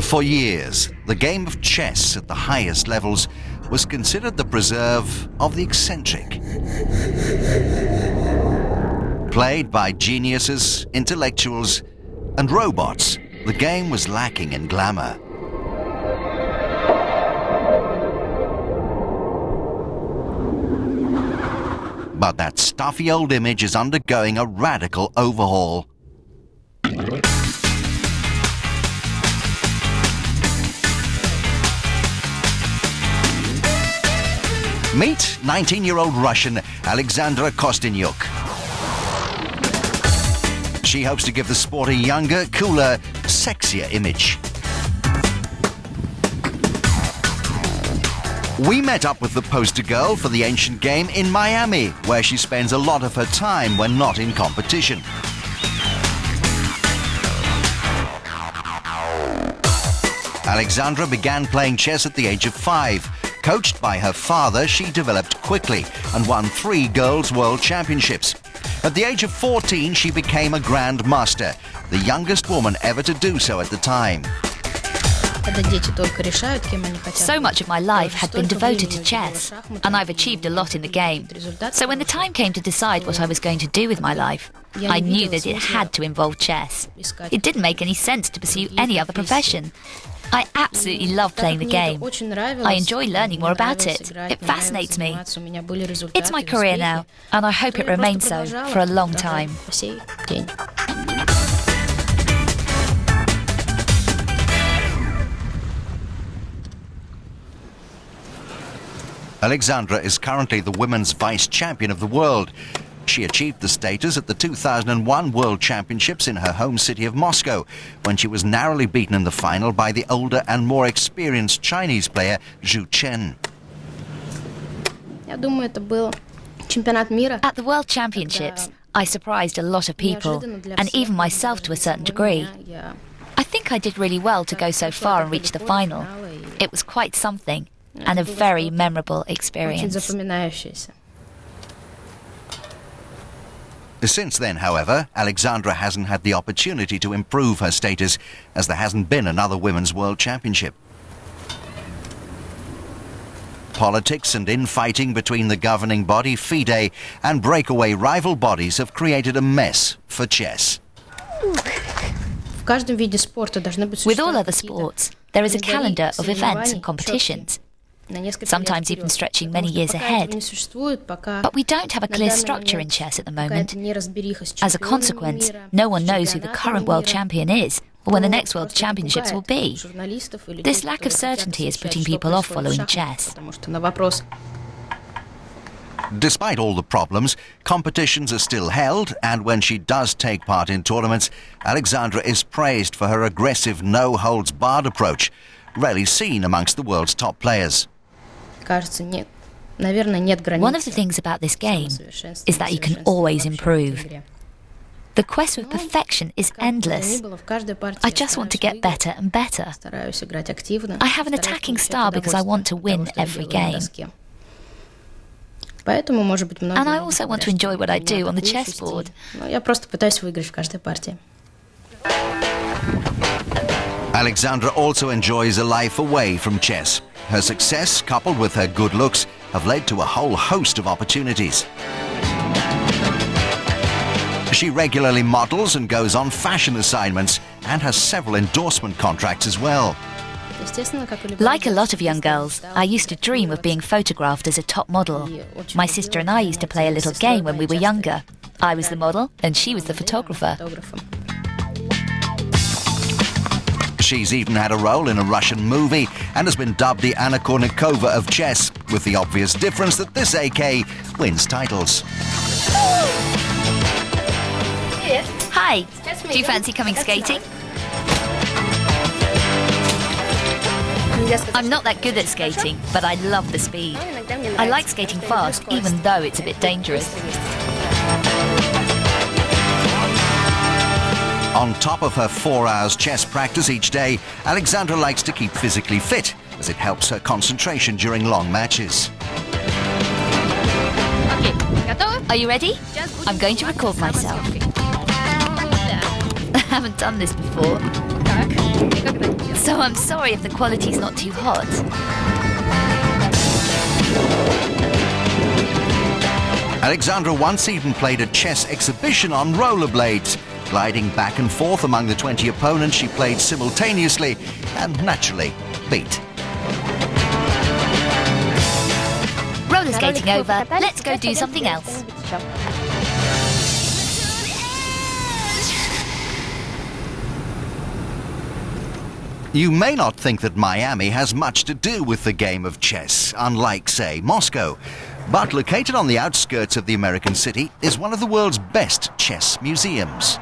For years, the game of chess at the highest levels was considered the preserve of the eccentric. Played by geniuses, intellectuals, and robots, the game was lacking in glamour. But that stuffy old image is undergoing a radical overhaul. Meet 19-year-old Russian Alexandra Kosteniuk. She hopes to give the sport a younger, cooler, sexier image. We met up with the poster girl for the ancient game in Miami, where she spends a lot of her time when not in competition. Alexandra began playing chess at the age of 5. Coached by her father, she developed quickly and won 3 girls' world championships. At the age of 14, she became a Grandmaster, the youngest woman ever to do so at the time. So much of my life had been devoted to chess, and I've achieved a lot in the game. So when the time came to decide what I was going to do with my life, I knew that it had to involve chess. It didn't make any sense to pursue any other profession. I absolutely love playing the game. I enjoy learning more about it. It fascinates me. It's my career now, and I hope it remains so for a long time. Alexandra is currently the women's vice champion of the world. She achieved the status at the 2001 World Championships in her home city of Moscow, when she was narrowly beaten in the final by the older and more experienced Chinese player Zhu Chen. At the World Championships, I surprised a lot of people, and even myself to a certain degree. I think I did really well to go so far and reach the final. It was quite something, and a very memorable experience. Since then, however, Alexandra hasn't had the opportunity to improve her status, as there hasn't been another Women's World Championship. Politics and infighting between the governing body, FIDE, and breakaway rival bodies have created a mess for chess. With all other sports, there is a calendar of events and competitions, sometimes even stretching many years ahead. But we don't have a clear structure in chess at the moment. As a consequence, no one knows who the current world champion is, or when the next World Championships will be. This lack of certainty is putting people off following chess. Despite all the problems, competitions are still held, and when she does take part in tournaments, Alexandra is praised for her aggressive, no-holds-barred approach, rarely seen amongst the world's top players. One of the things about this game is that you can always improve. The quest for perfection is endless. I just want to get better and better. I have an attacking style because I want to win every game. And I also want to enjoy what I do on the chessboard. Alexandra also enjoys a life away from chess. Her success, coupled with her good looks, have led to a whole host of opportunities. She regularly models and goes on fashion assignments, and has several endorsement contracts as well. Like a lot of young girls, I used to dream of being photographed as a top model. My sister and I used to play a little game when we were younger. I was the model, and she was the photographer. She's even had a role in a Russian movie and has been dubbed the Anna Kournikova of chess, with the obvious difference that this AK wins titles. Hi, do you fancy coming skating? I'm not that good at skating, but I love the speed. I like skating fast, even though it's a bit dangerous. On top of her 4 hours chess practice each day, Alexandra likes to keep physically fit, as it helps her concentration during long matches. Are you ready? I'm going to record myself. I haven't done this before. So I'm sorry if the quality's not too hot. Alexandra once even played a chess exhibition on rollerblades. Gliding back and forth among the 20 opponents she played simultaneously and naturally beat. Roller skating over, let's go do something else. You may not think that Miami has much to do with the game of chess, unlike, say, Moscow. But located on the outskirts of the American city is one of the world's best chess museums.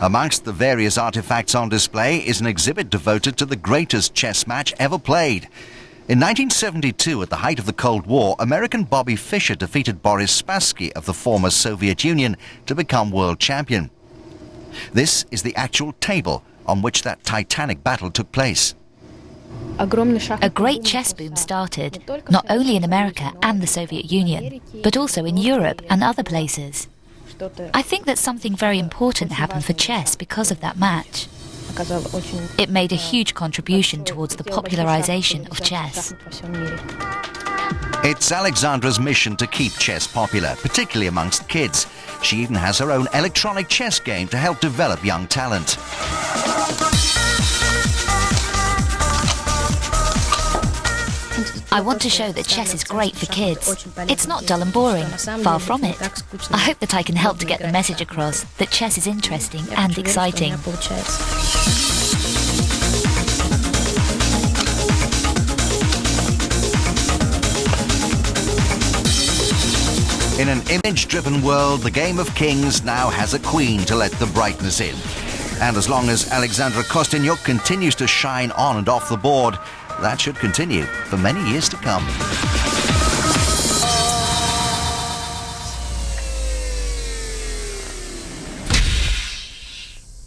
Amongst the various artifacts on display is an exhibit devoted to the greatest chess match ever played. In 1972, at the height of the Cold War, American Bobby Fischer defeated Boris Spassky of the former Soviet Union to become world champion. This is the actual table on which that titanic battle took place. A great chess boom started, not only in America and the Soviet Union, but also in Europe and other places. I think that something very important happened for chess because of that match. It made a huge contribution towards the popularization of chess. It's Alexandra's mission to keep chess popular, particularly amongst kids. She even has her own electronic chess game to help develop young talent. I want to show that chess is great for kids. It's not dull and boring, far from it. I hope that I can help to get the message across that chess is interesting and exciting. In an image-driven world, the game of kings now has a queen to let the brightness in. And as long as Alexandra Kosteniuk continues to shine on and off the board, that should continue for many years to come.